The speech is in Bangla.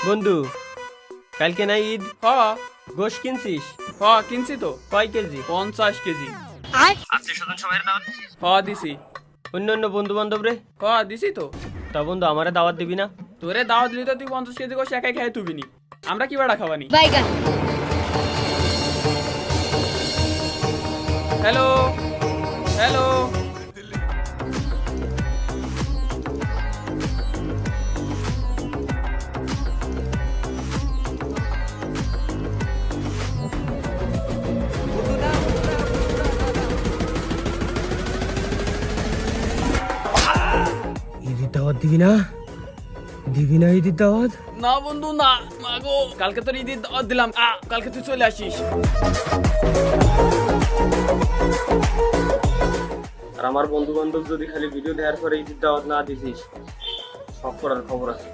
বন্ধু, কালকে না ঈদ? হ গোশ কিনছিস? হ কিনছি তো। কয় কেজি? 50 কেজি। আত্মীয় স্বজন সবাই দাওয়াত? হ দিছি। অন্য অন্য বন্ধু বান্ধব রে? হ দিছি তো। তা বন্ধু, আমারে দাওয়াত দিবি না? তোরে দাওয়াত দিলি তো তুই 50 কেজি গোশ একাই খেয়ে তুবিনি। আমরা কি বাড়া খাবানি? বাইগান। Hello hello. ঈদের দাওয়াত দিবি না? দিবি না ঈদের দাওয়াত? না বন্ধু না, মাগো কালকে তোর ঈদের দাওয়াত দিলাম, কালকে তুই চলে আসিস। আর আমার বন্ধু বান্ধব যদি খালি ভিডিও দেওয়ার পরে ঈদের দাওয়াত না দিছিস, সব করার খবর আছে।